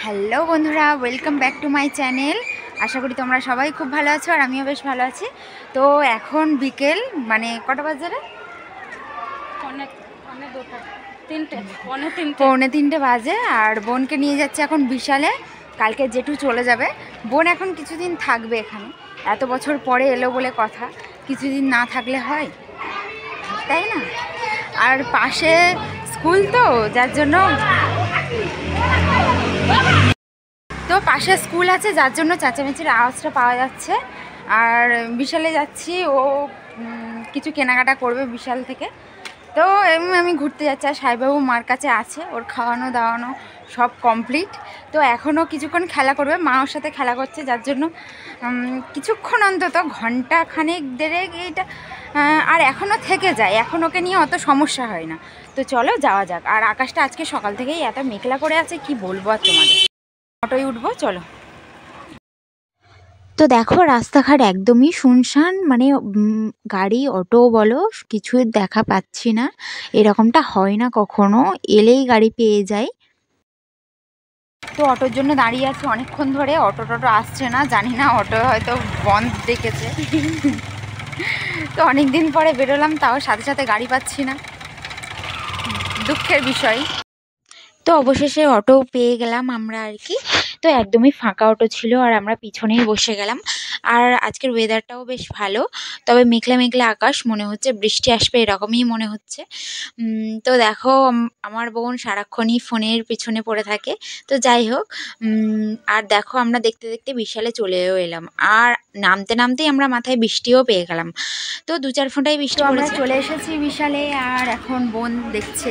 Hello বন্ধুরা, welcome back to my channel. আশা করি তোমরা সবাই খুব ভালো আছো আর আমিও বেশ ভালো আছি। তো এখন বিকেল মানে কটা বাজে রে? পৌনে তিনটে বাজে। আর বোনকে নিয়ে যাচ্ছে এখন বিশালে। কালকে জেঠু চলে যাবে। বোন এখন কিছুদিন থাকবে এখানে, এত বছর পরে এলো বলে কথা, কিছুদিন না থাকলে হয়, তাই না? আর পাশে স্কুল তো, যার জন্য পাশে স্কুল আছে, যার জন্য চেঁচামেচির আওয়াজটা পাওয়া যাচ্ছে। আর বিশালে যাচ্ছি, ও কিছু কেনাকাটা করবে বিশাল থেকে। তো এমনি আমি ঘুরতে যাচ্ছি। আর সাইবাবু মার কাছে আছে, ওর খাওয়ানো দাওয়ানো সব কমপ্লিট। তো এখনও কিছুক্ষণ খেলা করবে, মা ওর সাথে খেলা করছে, যার জন্য কিছুক্ষণ অন্তত ঘন্টা খানেক দেড়েক এইটা আর এখনও থেকে যায়। এখন ওকে নিয়ে অত সমস্যা হয় না। তো চলো যাওয়া যাক। আর আকাশটা আজকে সকাল থেকেই এত মেঘলা করে আছে, কি বলবো আর তোমাদের। অটোয় উঠবো, চলো। তো দেখো রাস্তাঘাট একদমই শুনশান, মানে গাড়ি অটো বলো কিছু দেখা পাচ্ছি না। এরকমটা হয় না কখনো, এলেই গাড়ি পেয়ে যাই। তো অটোর জন্য দাঁড়িয়ে আছি অনেকক্ষণ ধরে, অটো টটো আসছে না, জানি না অটো হয়তো বন্ধ দেখেছে। তো অনেক দিন পরে বেরোলাম, তাও সাথে সাথে গাড়ি পাচ্ছি না, দুঃখের বিষয়। তো অবশেষে অটো পেয়ে গেলাম আমরা আর কি। তো একদমই ফাঁকা অটো ছিল আর আমরা পিছনেই বসে গেলাম। আর আজকের ওয়েদারটাও বেশ ভালো, তবে মেঘলা মেঘলা আকাশ, মনে হচ্ছে বৃষ্টি আসবে এরকমই মনে হচ্ছে। তো দেখো আমার বোন সারাক্ষণই ফোনের পিছনে পড়ে থাকে। তো যাই হোক, আর দেখো আমরা দেখতে দেখতে বিশালে চলেও এলাম। আর নামতে নামতেই আমরা মাথায় বৃষ্টিও পেয়ে গেলাম। তো 2-4 ফোঁটাই বৃষ্টি পড়েছে। আমরা চলে এসেছি বিশালে। আর এখন বোন দেখছে,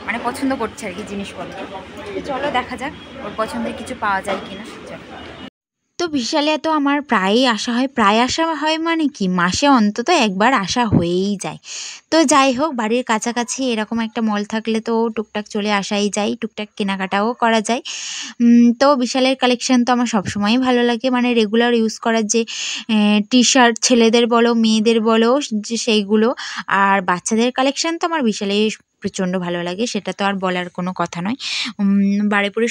মানে পছন্দ করছে আর কি জিনিসপত্র। চলো দেখা যাক ওর পছন্দের কিছু পাওয়া যায় কিনা। চলো। তো বিশালে তো আমার প্রায়ই আসা হয়, প্রায় আসা হয় মানে কি, মাসে অন্তত একবার আসা হয়েই যায়। তো যাই হোক, বাড়ির কাছাকাছি এরকম একটা মল থাকলে তো টুকটাক চলে আসাই যায়, টুকটাক কেনাকাটাও করা যায়। তো বিশালের কালেকশান তো আমার সবসময়ই ভালো লাগে, মানে রেগুলার ইউজ করার যে টি শার্ট ছেলেদের বলো মেয়েদের বলো যে সেইগুলো। আর বাচ্চাদের কালেকশান তো আমার বিশালে প্রচণ্ড ভালো লাগে, সেটা তো আর বলার কোনো কথা নয়। বারুইপুরে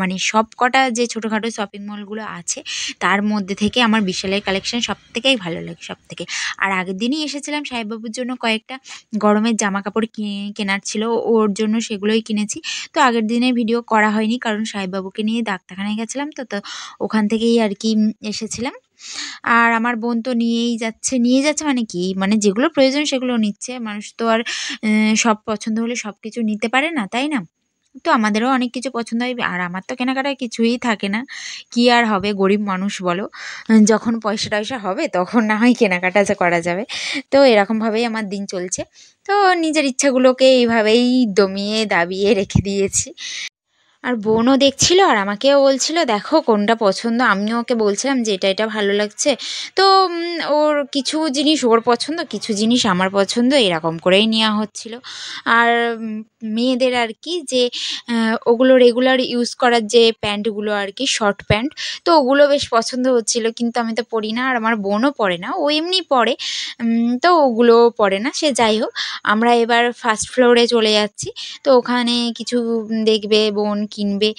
মানে সব কটা যে ছোটোখাটো শপিং মলগুলো আছে তার মধ্যে থেকে আমার বিশালের কালেকশান সব থেকেই ভালো লাগে, সব থেকে। আর আগের দিনই এসেছিলাম সাহেববাবুর জন্য কয়েকটা গরমের জামা কাপড় কেনার ছিল, ওর জন্য সেগুলোই কিনেছি। তো আগের দিনে ভিডিও করা হয়নি, কারণ সাহেববাবুকে নিয়ে ডাক্তারখানায় গেছিলাম। তো ওখান থেকেই আর কি এসেছিলাম। আর আমার বোন তো নিয়ে যাচ্ছে মানে কি, মানে যেগুলো প্রয়োজন সেগুলো নিচ্ছে। মানুষ তো আর সব পছন্দ হলে সব কিছু নিতে পারে না, তাই না? তো আমাদেরও অনেক কিছু পছন্দ হয়। আর আমার তো কেনাকাটায় কিছুই থাকে না, কি আর হবে, গরিব মানুষ বলো। যখন পয়সা টয়সা হবে তখন না হয় কেনাকাটা করা যাবে। তো এরকমভাবেই আমার দিন চলছে। তো নিজের ইচ্ছাগুলোকে এইভাবেই দমিয়ে দাবিয়ে রেখে দিয়েছি। আর বোনও দেখছিল আর আমাকেও বলছিল দেখো কোনটা পছন্দ। আমিও ওকে বলছিলাম যে এটা এটা ভালো লাগছে। তো ওর কিছু জিনিস ওর পছন্দ, কিছু জিনিস আমার পছন্দ, এরকম করেই নেওয়া হচ্ছিল। আর মেয়েদের আর কি যে ওগুলো রেগুলার ইউজ করার যে প্যান্টগুলো আর কি, শর্ট প্যান্ট, তো ওগুলো বেশ পছন্দ হচ্ছিল। কিন্তু আমি তো পরি না, আর আমার বোনও পরে না, ও এমনি পরে। তো ওগুলো পরে না। সে যাই হোক, আমরা এবার ফার্স্ট ফ্লোরে চলে যাচ্ছি। তো ওখানে কিছু দেখবে, বোন কিনবে,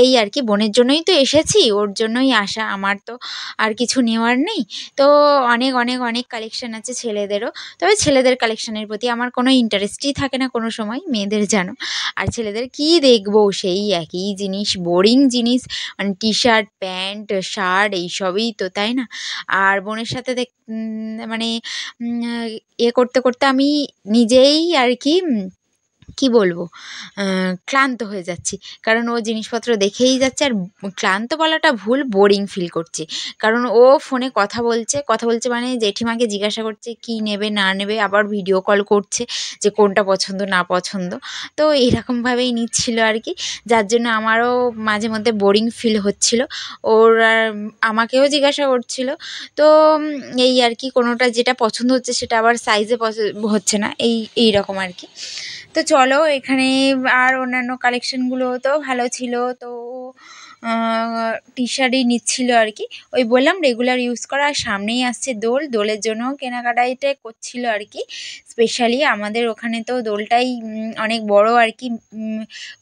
এই আর কি। বোনের জন্যই তো এসেছি, ওর জন্যই আসা, আমার তো আর কিছু নেওয়ার নেই। তো অনেক অনেক অনেক কালেকশান আছে ছেলেদেরও, তবে ছেলেদের কালেকশানের প্রতি আমার কোনো ইন্টারেস্টই থাকে না কোনো সময়, মেয়েদের জানো। আর ছেলেদের কি দেখবো, সেই একই জিনিস, বোরিং জিনিস, মানে টি শার্ট প্যান্ট শার্ট এইসবই তো, তাই না? আর বোনের সাথে মানে করতে করতে আমি নিজেই আর কি, কি বলবো, ক্লান্ত হয়ে যাচ্ছি। কারণ ও জিনিসপত্র দেখেই যাচ্ছে। আর ক্লান্ত বলাটা ভুল, বোরিং ফিল করছি। কারণ ও ফোনে কথা বলছে মানে জেঠিমাকে জিজ্ঞাসা করছে কি নেবে না নেবে, আবার ভিডিও কল করছে যে কোনটা পছন্দ না পছন্দ। তো এরকমভাবেই নিচ্ছিল আর কি, যার জন্য আমারও মাঝে মধ্যে বোরিং ফিল হচ্ছিল। ওর আর আমাকেও জিজ্ঞাসা করছিল। তো এই আর কি, কোনোটা যেটা পছন্দ হচ্ছে সেটা আবার সাইজে হচ্ছে না, এই রকম আর কি। তো চলো, এখানে আর অন্যান্য কালেকশানগুলো তো ভালো ছিল। তো টি শার্টই নিচ্ছিল আর কি। ওই বললাম রেগুলার ইউজ করা, আর সামনেই আসছে দোল, দোলের জন্য কেনাকাটাইটা করছিল আর কি। স্পেশালি আমাদের ওখানে তো দোলটাই অনেক বড় আর কি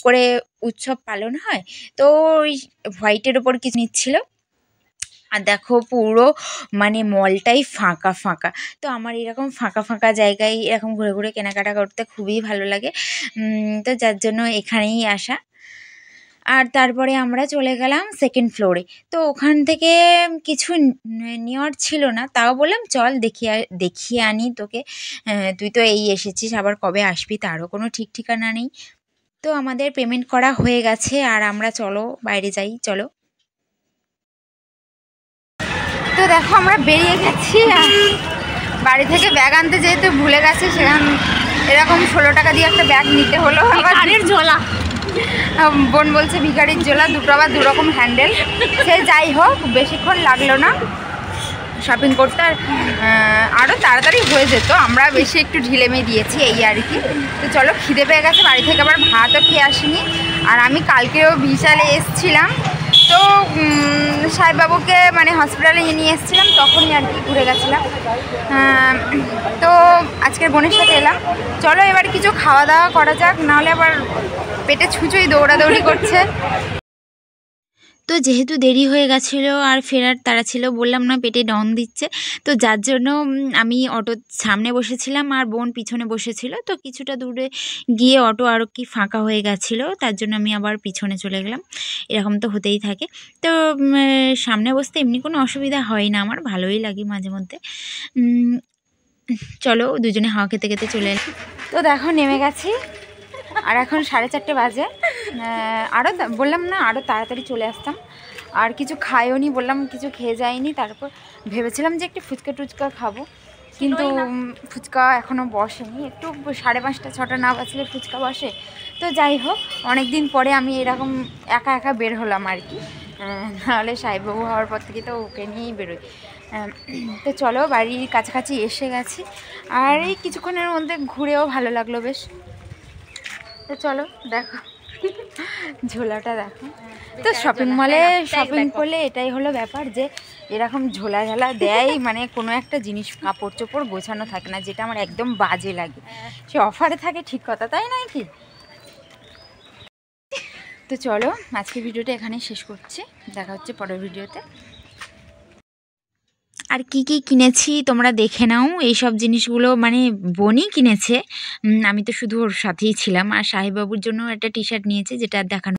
করে উৎসব পালন হয়। তো ওই হোয়াইটের ওপর কিছু নিচ্ছিল। আর দেখো পুরো মানে মলটাই ফাঁকা ফাঁকা। তো আমার এরকম ফাঁকা ফাঁকা জায়গায় এরকম ঘুরে ঘুরে কেনাকাটা করতে খুবই ভালো লাগে। তো যার জন্য এখানেই আসা। আর তারপরে আমরা চলে গেলাম সেকেন্ড ফ্লোরে। তো ওখান থেকে কিছু নেওয়ার ছিল না, তাও বললাম চল দেখিয়ে আনি তোকে। তুই তো এই এসেছিস, আবার কবে আসবি তারও কোনো ঠিক ঠিকানা নেই। তো আমাদের পেমেন্ট করা হয়ে গেছে, আর আমরা চলো বাইরে যাই, চলো। তো দেখো আমরা বেরিয়ে গেছি, আর বাড়ি থেকে ব্যাগ আনতে যেহেতু ভুলে গেছে, সেখান এরকম 16 টাকা দিয়ে একটা ব্যাগ নিতে হলো। ভিখারির ঝোলা, বোন বলছে ভিখারির ঝোলা, দুটো আবার দুরকম হ্যান্ডেল। সে যাই হোক বেশিক্ষণ লাগলো না শপিং করতে, আর আরও তাড়াতাড়ি হয়ে যেত, আমরা বেশি একটু ঢিলেমি দিয়েছি এই আর কি। তো চলো, খিদে পেয়ে গেছে, বাড়ি থেকে আবার ভাতও খেয়ে আসিনি। আর আমি কালকেও বিশালে এসছিলাম, তো সাহেববাবুকে মানে হসপিটালে নিয়ে এসেছিলাম, তখনই আর কি ঘুরে গেছিলাম। তো আজকের বোনের সাথে এলাম। চলো এবার কিছু খাওয়া দাওয়া করা যাক, নাহলে আবার পেটে ছুঁচোই দৌড়াদৌড়ি করছে। তো যেহেতু দেরি হয়ে গেছিলো আর ফেরার তাড়া ছিল, বললাম না পেটে ডন দিচ্ছে, তো যার জন্য আমি অটোর সামনে বসেছিলাম আর বোন পিছনে বসেছিল। তো কিছুটা দূরে গিয়ে অটো আর কি ফাঁকা হয়ে গেছিলো, তার জন্য আমি আবার পিছনে চলে গেলাম। এরকম তো হতেই থাকে। তো সামনে বসতে এমনি কোনো অসুবিধা হয় না, আমার ভালোই লাগে মাঝে মধ্যে। চলো দুজনে হাওয়া খেতে খেতে চলে এলাম। তো দেখো নেমে গেছি, আর এখন 4:30 বাজে। আরও বললাম না আরও তাড়াতাড়ি চলে আসতাম, আর কিছু খাইও নি, বললাম কিছু খেয়ে যাইনি। তারপর ভেবেছিলাম যে একটু ফুচকা টুচকা খাবো, কিন্তু ফুচকা এখনও বসেনি, একটু 5:30 6টা না বাজলে ফুচকা বসে। তো যাই হোক, অনেক দিন পরে আমি এরকম একা একা বের হলাম আর কি, নাহলে সাহেববাবু হওয়ার পর থেকে তো ওকে নিয়েই বেরোই। তো চলো বাড়ির কাছাকাছি এসে গেছি, আর এই কিছুক্ষণের মধ্যে ঘুরেও ভালো লাগলো বেশ। তো চলো দেখো ঝোলাটা দেখো। তো শপিং মলে শপিং করলে এটাই হলো ব্যাপার, যে এরকম ঝোলা ঝালা দেয়, মানে কোনো একটা জিনিস কাপড় চোপড় গোছানো থাকে না, যেটা আমার একদম বাজে লাগে। সে অফারে থাকে ঠিক কথা, তাই নয় কি? তো চলো আজকে ভিডিওটা এখানেই শেষ করছি, দেখা হচ্ছে পরের ভিডিওতে। আর কি কি কিনেছি তোমরা দেখে নাও। এই সব জিনিসগুলো মানে বোনই কিনেছে, আমি তো শুধু ওর সাথেই ছিলাম। আর সাহেববাবুর জন্য একটা টি শার্ট নিয়েছে, যেটা দেখানো